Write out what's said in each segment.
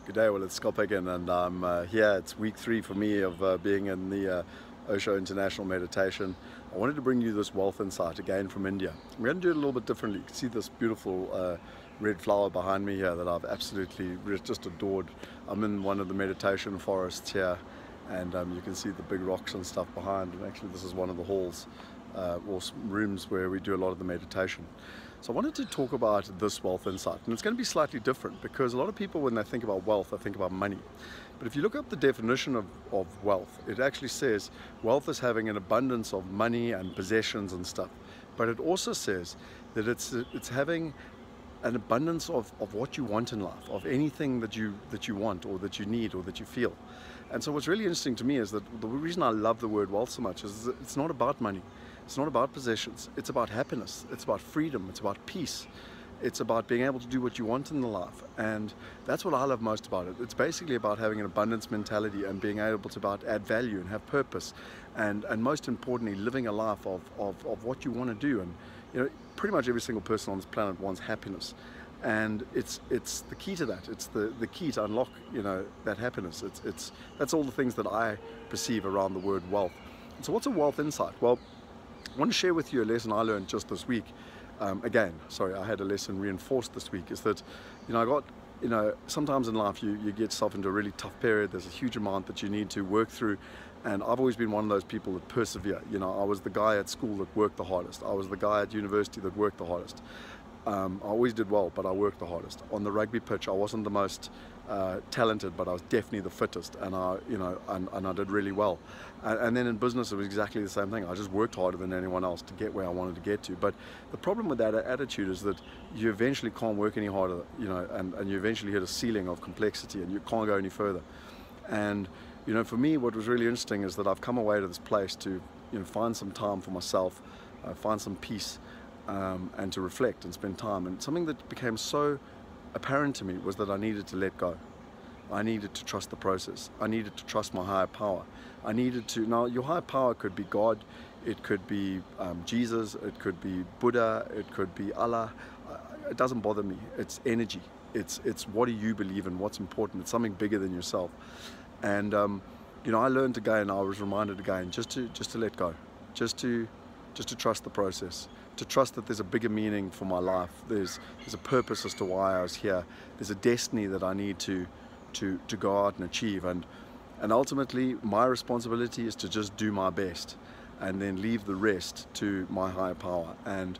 Good day, well it's Picken and I'm here. It's week 3 for me of being in the Osho International Meditation. I wanted to bring you this wealth insight again from India. We're going to do it a little bit differently. You can see this beautiful red flower behind me here that I've absolutely just adored. I'm in one of the meditation forests here, and you can see the big rocks and stuff behind, and actually this is one of the halls or rooms where we do a lot of the meditation. So I wanted to talk about this wealth insight, and it's going to be slightly different because a lot of people, when they think about wealth, they think about money. But if you look up the definition of wealth, it actually says wealth is having an abundance of money and possessions and stuff. But it also says that it's having an abundance of what you want in life, of anything that you want or that you need or that you feel. And so what's really interesting to me is that the reason I love the word wealth so much is that it's not about money. It's not about possessions. It's about happiness. It's about freedom. It's about peace. It's about being able to do what you want in the life. And that's what I love most about it. It's basically about having an abundance mentality and being able to add value and have purpose. And most importantly, living a life of what you want to do. And you know, pretty much every single person on this planet wants happiness. And it's the key to that. It's the key to unlock, you know, that happiness. That's all the things that I perceive around the word wealth. And so what's a wealth insight? Well, I want to share with you a lesson I learned just this week. I had a lesson reinforced this week, is that, sometimes in life you get yourself into a really tough period. There's a huge amount that you need to work through. And I've always been one of those people that persevere. You know, I was the guy at school that worked the hardest. I was the guy at university that worked the hardest. I always did well, but I worked the hardest. On the rugby pitch, I wasn't the most talented, but I was definitely the fittest, and I did really well. And then in business, it was exactly the same thing. I just worked harder than anyone else to get where I wanted to get to. But the problem with that attitude is that you eventually can't work any harder, and you eventually hit a ceiling of complexity, and you can't go any further. And for me, what was really interesting is that I've come away to this place to find some time for myself, find some peace. And to reflect and spend time. And something that became so apparent to me was that I needed to let go. I needed to trust the process. I needed to trust my higher power. Now your higher power could be God, it could be Jesus, it could be Buddha, it could be Allah. It doesn't bother me. It's energy. It's what do you believe in, what's important. It's something bigger than yourself. And I learned again, I was reminded again, just to let go, just to trust the process, to trust that there's a bigger meaning for my life. There's a purpose as to why I was here. There's a destiny that I need to go out and achieve. And ultimately, my responsibility is to just do my best and then leave the rest to my higher power. And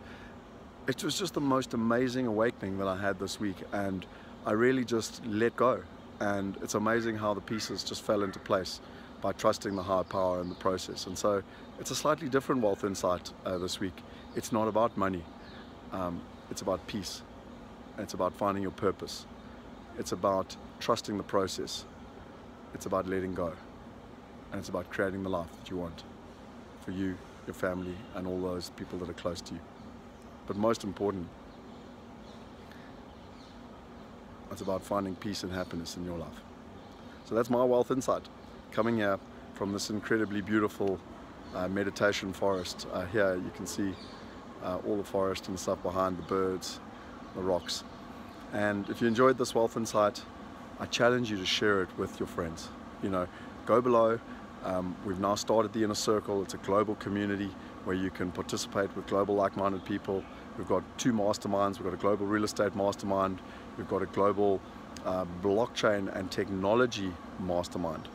it was just the most amazing awakening that I had this week. And I really just let go. And it's amazing how the pieces just fell into place by trusting the higher power in the process. And so it's a slightly different wealth insight this week. It's not about money. It's about peace. It's about finding your purpose. It's about trusting the process. It's about letting go. And it's about creating the life that you want for you, your family, and all those people that are close to you. But most important, it's about finding peace and happiness in your life. So that's my wealth insight, coming here from this incredibly beautiful meditation forest. Here you can see all the forest and stuff behind, the birds, the rocks. And if you enjoyed this wealth insight, I challenge you to share it with your friends. Go below. We've now started the Inner Circle. It's a global community where you can participate with global like-minded people. We've got 2 masterminds. We've got a global real estate mastermind. We've got a global blockchain and technology mastermind.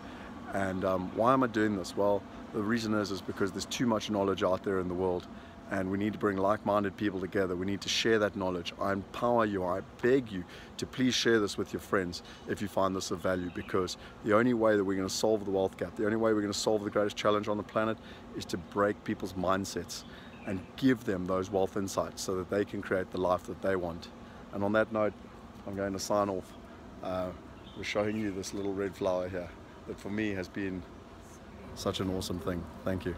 And why am I doing this? Well, the reason is because there's too much knowledge out there in the world, and we need to bring like-minded people together. We need to share that knowledge. I empower you, I beg you to please share this with your friends if you find this of value, because the only way that we're going to solve the wealth gap, the only way we're going to solve the greatest challenge on the planet, is to break people's mindsets and give them those wealth insights so that they can create the life that they want. And on that note, I'm going to sign off. We're showing you this little red flower here that for me has been such an awesome thing. Thank you.